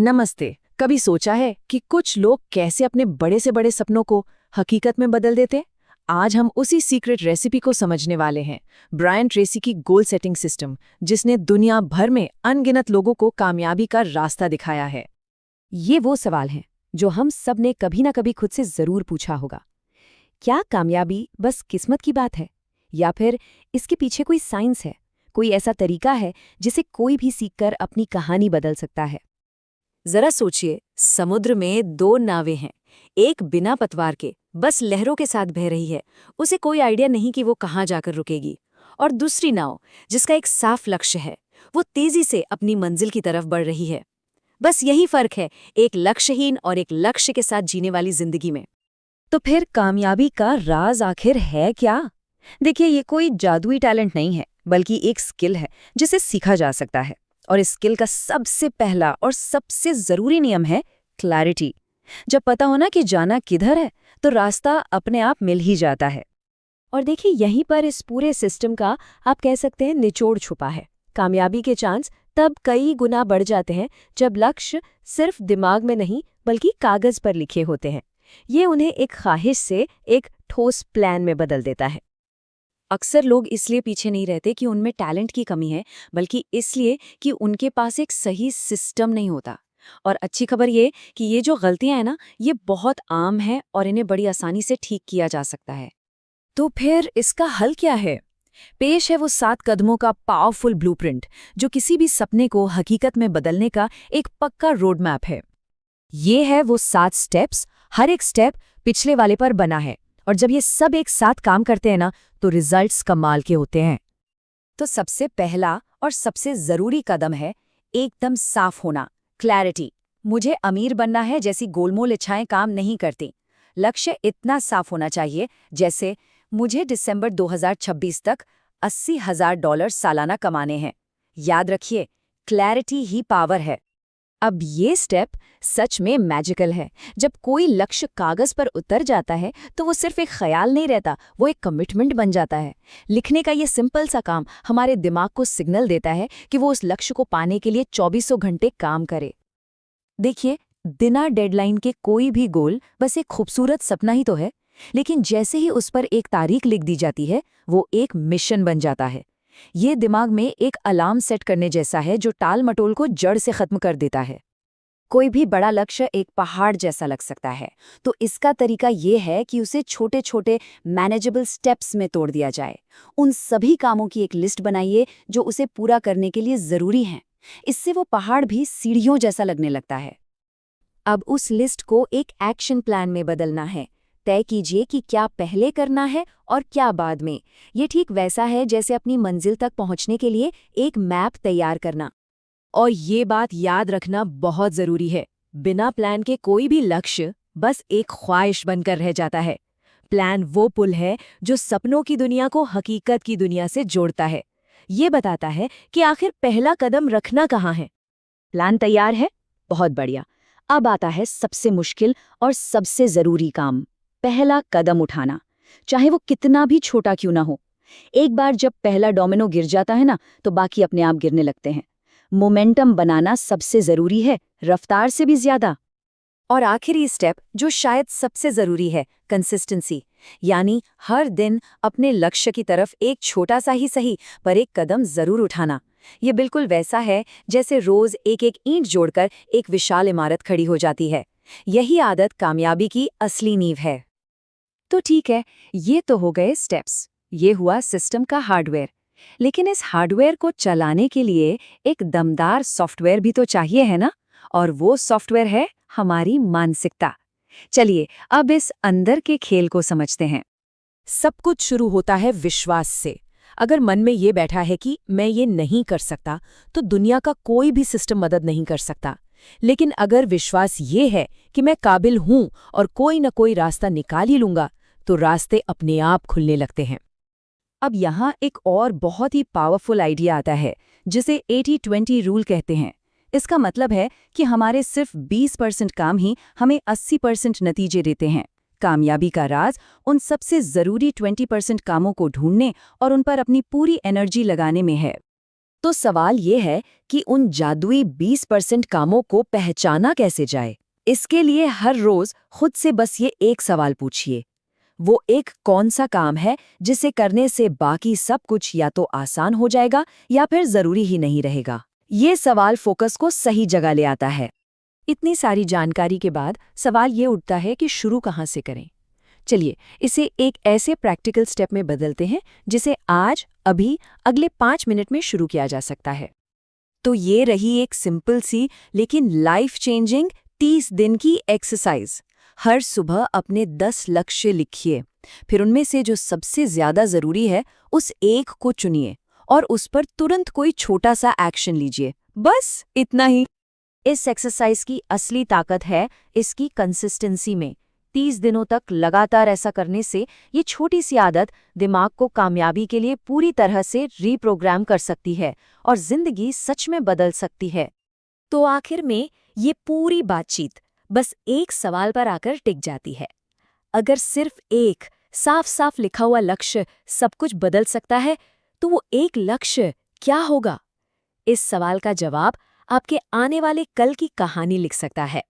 नमस्ते। कभी सोचा है कि कुछ लोग कैसे अपने बड़े से बड़े सपनों को हकीकत में बदल देते? आज हम उसी सीक्रेट रेसिपी को समझने वाले हैं। ब्रायन ट्रेसी की गोल सेटिंग सिस्टम, जिसने दुनिया भर में अनगिनत लोगों को कामयाबी का रास्ता दिखाया है। ये वो सवाल हैं जो हम सब ने कभी ना कभी खुद से जरूर पूछा होगा। क्या कामयाबी बस किस्मत की बात है, या फिर इसके पीछे कोई साइंस है, कोई ऐसा तरीका है जिसे कोई भी सीखकर अपनी कहानी बदल सकता है? जरा सोचिए, समुद्र में दो नावें हैं। एक बिना पतवार के बस लहरों के साथ बह रही है, उसे कोई आइडिया नहीं कि वो कहाँ जाकर रुकेगी। और दूसरी नाव, जिसका एक साफ लक्ष्य है, वो तेजी से अपनी मंजिल की तरफ बढ़ रही है। बस यही फर्क है, एक लक्ष्यहीन और एक लक्ष्य के साथ जीने वाली जिंदगी में। तो फिर कामयाबी का राज आखिर है क्या? देखिए, ये कोई जादुई टैलेंट नहीं है, बल्कि एक स्किल है जिसे सीखा जा सकता है। और इस स्किल का सबसे पहला और सबसे जरूरी नियम है क्लैरिटी। जब पता होना कि जाना किधर है, तो रास्ता अपने आप मिल ही जाता है। और देखिए, यहीं पर इस पूरे सिस्टम का आप कह सकते हैं निचोड़ छुपा है। कामयाबी के चांस तब कई गुना बढ़ जाते हैं जब लक्ष्य सिर्फ दिमाग में नहीं बल्कि कागज पर लिखे होते हैं। ये उन्हें एक ख्वाहिश से एक ठोस प्लान में बदल देता है। अक्सर लोग इसलिए पीछे नहीं रहते कि उनमें टैलेंट की कमी है, बल्कि इसलिए कि उनके पास एक सही सिस्टम नहीं होता। और अच्छी खबर ये कि ये जो गलतियां हैं ना, ये बहुत आम हैं और इन्हें बड़ी आसानी से ठीक किया जा सकता है। तो फिर इसका हल क्या है? पेश है वो 7 कदमों का पावरफुल ब्लूप्रिंट, जो किसी भी सपने को हकीकत में बदलने का एक पक्का रोड मैप है। ये है वो 7 स्टेप्स, हर एक स्टेप पिछले वाले पर बना है। और जब ये सब एक साथ काम करते हैं ना, तो रिजल्ट्स कमाल के होते हैं। तो सबसे पहला और सबसे जरूरी कदम है एकदम साफ होना, क्लैरिटी। मुझे अमीर बनना है जैसी गोलमोल इच्छाएं काम नहीं करती। लक्ष्य इतना साफ होना चाहिए, जैसे मुझे दिसंबर 2026 तक $80,000 सालाना कमाने हैं। याद रखिए, क्लैरिटी ही पावर है। अब ये स्टेप सच में मैजिकल है। जब कोई लक्ष्य कागज पर उतर जाता है, तो वो सिर्फ एक ख्याल नहीं रहता, वो एक कमिटमेंट बन जाता है। लिखने का ये सिंपल सा काम हमारे दिमाग को सिग्नल देता है कि वो उस लक्ष्य को पाने के लिए 24 घंटे काम करे। देखिए, बिना डेडलाइन के कोई भी गोल बस एक खूबसूरत सपना ही तो है, लेकिन जैसे ही उस पर एक तारीख लिख दी जाती है, वो एक मिशन बन जाता है। ये दिमाग में एक अलार्म सेट करने जैसा है, जो टाल मटोल को जड़ से खत्म कर देता है। कोई भी बड़ा लक्ष्य एक पहाड़ जैसा लग सकता है, तो इसका तरीका ये है कि उसे छोटे छोटे मैनेजेबल स्टेप्स में तोड़ दिया जाए। उन सभी कामों की एक लिस्ट बनाइए जो उसे पूरा करने के लिए ज़रूरी हैं। इससे वो पहाड़ भी सीढ़ियों जैसा लगने लगता है। अब उस लिस्ट को एक एक्शन प्लान में बदलना है। तय कीजिए कि क्या पहले करना है और क्या बाद में। ये ठीक वैसा है जैसे अपनी मंजिल तक पहुंचने के लिए एक मैप तैयार करना। और ये बात याद रखना बहुत जरूरी है, बिना प्लान के कोई भी लक्ष्य बस एक ख्वाहिश बनकर रह जाता है। प्लान वो पुल है जो सपनों की दुनिया को हकीकत की दुनिया से जोड़ता है। ये बताता है कि आखिर पहला कदम रखना कहाँ है। प्लान तैयार है? बहुत बढ़िया। अब आता है सबसे मुश्किल और सबसे ज़रूरी काम, पहला कदम उठाना, चाहे वो कितना भी छोटा क्यों ना हो। एक बार जब पहला डोमिनो गिर जाता है ना, तो बाकी अपने आप गिरने लगते हैं। मोमेंटम बनाना सबसे ज़रूरी है, रफ्तार से भी ज़्यादा। और आखिरी स्टेप, जो शायद सबसे ज़रूरी है, कंसिस्टेंसी। यानी हर दिन अपने लक्ष्य की तरफ एक छोटा सा ही सही पर एक कदम ज़रूर उठाना। ये बिल्कुल वैसा है जैसे रोज़ एक एक ईंट जोड़कर एक विशाल इमारत खड़ी हो जाती है। यही आदत कामयाबी की असली नींव है। तो ठीक है, ये तो हो गए स्टेप्स, ये हुआ सिस्टम का हार्डवेयर। लेकिन इस हार्डवेयर को चलाने के लिए एक दमदार सॉफ्टवेयर भी तो चाहिए, है ना? और वो सॉफ्टवेयर है हमारी मानसिकता। चलिए अब इस अंदर के खेल को समझते हैं। सब कुछ शुरू होता है विश्वास से। अगर मन में ये बैठा है कि मैं ये नहीं कर सकता, तो दुनिया का कोई भी सिस्टम मदद नहीं कर सकता। लेकिन अगर विश्वास ये है कि मैं काबिल हूं और कोई न कोई रास्ता निकाल ही लूंगा, तो रास्ते अपने आप खुलने लगते हैं। अब यहाँ एक और बहुत ही पावरफुल आइडिया आता है, जिसे 80-20 रूल कहते हैं। इसका मतलब है कि हमारे सिर्फ 20% काम ही हमें 80% नतीजे देते हैं। कामयाबी का राज उन सबसे ज़रूरी 20% कामों को ढूंढने और उन पर अपनी पूरी एनर्जी लगाने में है। तो सवाल ये है कि उन जादुई 20% कामों को पहचाना कैसे जाए। इसके लिए हर रोज खुद से बस ये एक सवाल पूछिए, वो एक कौन सा काम है जिसे करने से बाकी सब कुछ या तो आसान हो जाएगा या फिर जरूरी ही नहीं रहेगा। ये सवाल फोकस को सही जगह ले आता है। इतनी सारी जानकारी के बाद सवाल ये उठता है कि शुरू कहाँ से करें। चलिए इसे एक ऐसे प्रैक्टिकल स्टेप में बदलते हैं जिसे आज, अभी, अगले 5 मिनट में शुरू किया जा सकता है। तो ये रही एक सिंपल सी लेकिन लाइफ चेंजिंग 30 दिन की एक्सरसाइज। हर सुबह अपने 10 लक्ष्य लिखिए, फिर उनमें से जो सबसे ज्यादा जरूरी है उस एक को चुनिए और उस पर तुरंत कोई छोटा सा एक्शन लीजिए। बस इतना ही। इस एक्सरसाइज की असली ताकत है इसकी कंसिस्टेंसी में। 30 दिनों तक लगातार ऐसा करने से ये छोटी सी आदत दिमाग को कामयाबी के लिए पूरी तरह से रीप्रोग्राम कर सकती है और जिंदगी सच में बदल सकती है। तो आखिर में ये पूरी बातचीत बस एक सवाल पर आकर टिक जाती है। अगर सिर्फ एक साफ साफ लिखा हुआ लक्ष्य सब कुछ बदल सकता है, तो वो एक लक्ष्य क्या होगा? इस सवाल का जवाब आपके आने वाले कल की कहानी लिख सकता है।